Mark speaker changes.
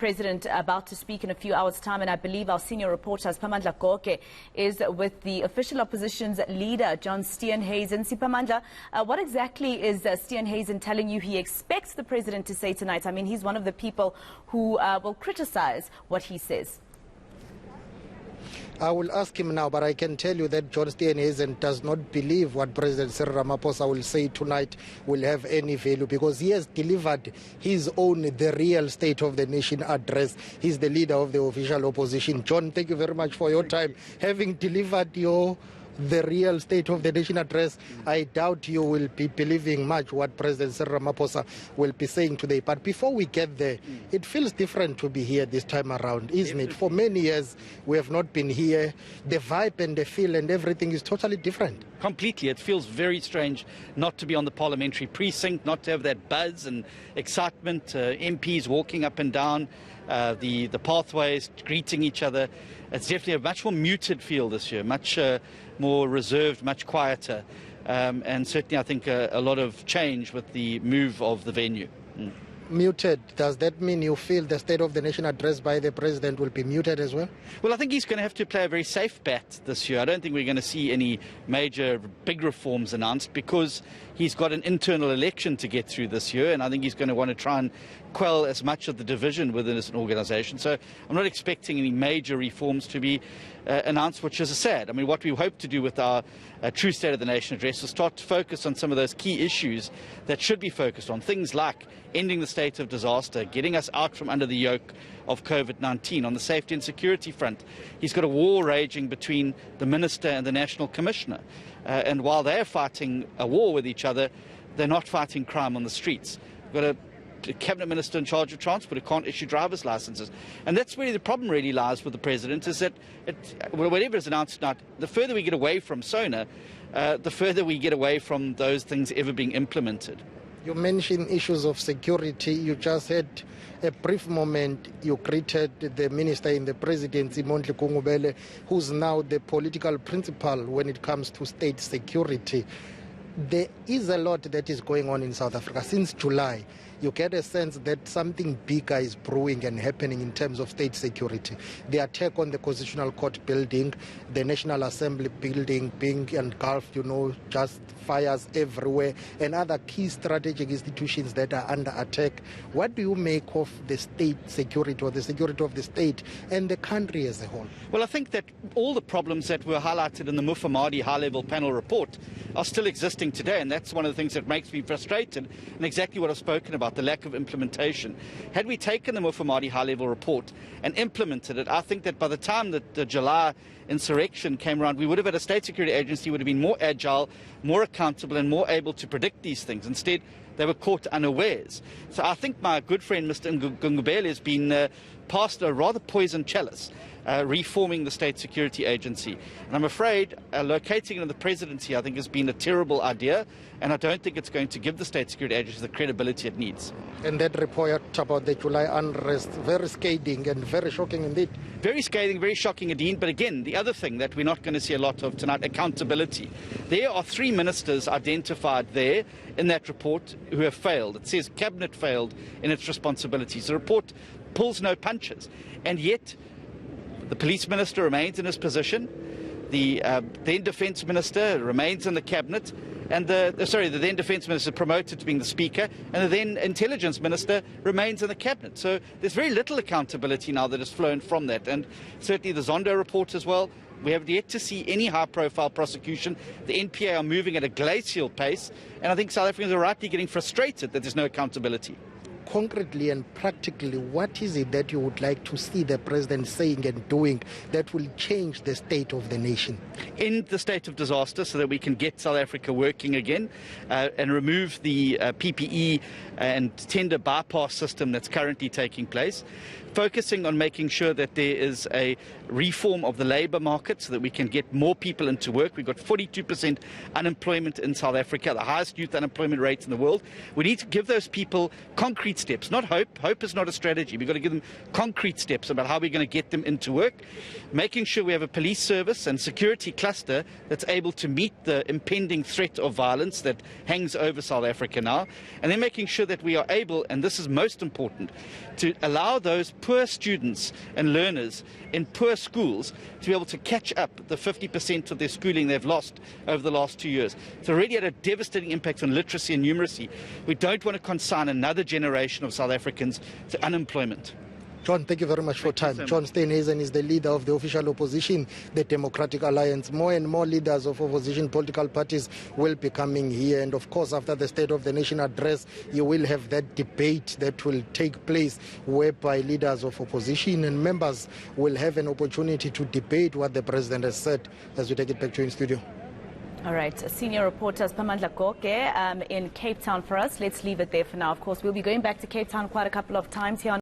Speaker 1: President about to speak in a few hours' time, and I believe our senior reporter, Siphamandla Goke, is with the official opposition's leader, John Steenhuisen. Siphamandla, what exactly is Steenhuisen telling you he expects the president to say tonight? I mean, he's one of the people who will criticize what he says.
Speaker 2: I will ask him now, but I can tell you that John Steenhuisen does not believe what President Cyril Ramaphosa will say tonight will have any value, because he has delivered his own, the real State of the Nation address. He's the leader of the official opposition. John, thank you very much for your time. Having delivered the real State of the Nation address, I doubt you will be believing much what President Cyril Ramaphosa will be saying today. But before we get there, it feels different to be here this time around, isn't it? For many years, we have not been here. The vibe and the feel and everything is totally different.
Speaker 3: Completely. It feels very strange not to be on the parliamentary precinct, not to have that buzz and excitement, MPs walking up and down the pathways, greeting each other. It's definitely a much more muted feel this year, much more reserved, much quieter, and certainly I think a lot of change with the move of the venue.
Speaker 2: Muted, does that mean you feel the State of the Nation address by the President will be muted as well?
Speaker 3: Well, I think he's going to have to play a very safe bet this year. I don't think we're going to see any major big reforms announced, because he's got an internal election to get through this year, and I think he's going to want to try and quell as much of the division within his organisation. So I'm not expecting any major reforms to be announced, which is sad. I mean, what we hope to do with our True State of the Nation address is start to focus on some of those key issues that should be focused on, things like ending the state of disaster, getting us out from under the yoke of COVID-19. On the safety and security front, he's got a war raging between the Minister and the National Commissioner. And while they're fighting a war with each other, they're not fighting crime on the streets. We've got a Cabinet Minister in charge of transport who can't issue driver's licenses. And that's where the problem really lies with the President, is that whatever is announced tonight, the further we get away from SONA, the further we get away from those things ever being implemented.
Speaker 2: You mentioned issues of security. You just had a brief moment. You greeted the minister in the presidency, Mondli Gungubele, who's now the political principal when it comes to state security. There is a lot that is going on in South Africa since July. You get a sense that something bigger is brewing and happening in terms of state security. The attack on the Constitutional Court building, the National Assembly building being engulfed, just fires everywhere, and other key strategic institutions that are under attack. What do you make of the state security, or the security of the state and the country as a whole?
Speaker 3: Well, I think that all the problems that were highlighted in the Mufamadi high-level panel report are still existing today, and that's one of the things that makes me frustrated, and exactly what I've spoken about, the lack of implementation. Had we taken the Mufamadi high-level report and implemented it, I think that by the time that the July insurrection came around, we would have had a state security agency would have been more agile, more accountable, and more able to predict these things. Instead, they were caught unawares. So I think my good friend Mr. Gungubele has been passed a rather poisoned chalice, reforming the State Security Agency. And I'm afraid locating it in the presidency, I think, has been a terrible idea, and I don't think it's going to give the State Security Agency the credibility it needs.
Speaker 2: And that report about the July unrest, very scathing and very shocking indeed.
Speaker 3: Very scathing, very shocking indeed. But again, the other thing that we're not going to see a lot of tonight, accountability. There are 3 ministers identified there in that report who have failed. It says Cabinet failed in its responsibilities. The report pulls no punches. And yet, the police minister remains in his position, the then defence minister remains in the cabinet, and the then defence minister promoted to being the speaker, and the then intelligence minister remains in the cabinet. So there's very little accountability now that has flown from that, and certainly the Zondo report as well. We have yet to see any high-profile prosecution. The NPA are moving at a glacial pace, and I think South Africans are rightly getting frustrated that there's no accountability.
Speaker 2: Concretely and practically, what is it that you would like to see the president saying and doing that will change the state of the nation?
Speaker 3: End the state of disaster so that we can get South Africa working again, and remove the PPE and tender bypass system that's currently taking place. Focusing on making sure that there is a reform of the labour market so that we can get more people into work. We've got 42% unemployment in South Africa, the highest youth unemployment rate in the world. We need to give those people concrete steps, not hope. Hope is not a strategy. We've got to give them concrete steps about how we're going to get them into work, making sure we have a police service and security cluster that's able to meet the impending threat of violence that hangs over South Africa now, and then making sure that we are able, and this is most important, to allow those poor students and learners in poor schools to be able to catch up the 50% of their schooling they've lost over the last 2 years. It's already had a devastating impact on literacy and numeracy. We don't want to consign another generation of South Africans to unemployment.
Speaker 2: John, thank you very much for your time. John Steenhuisen is the leader of the official opposition, the Democratic Alliance. More and more leaders of opposition political parties will be coming here. And of course, after the State of the Nation address, you will have that debate that will take place whereby leaders of opposition and members will have an opportunity to debate what the president has said. As we take it back to you in studio.
Speaker 1: All right, senior reporter Pamandla Goke in Cape Town for us. Let's leave it there for now. Of course, we'll be going back to Cape Town quite a couple of times here on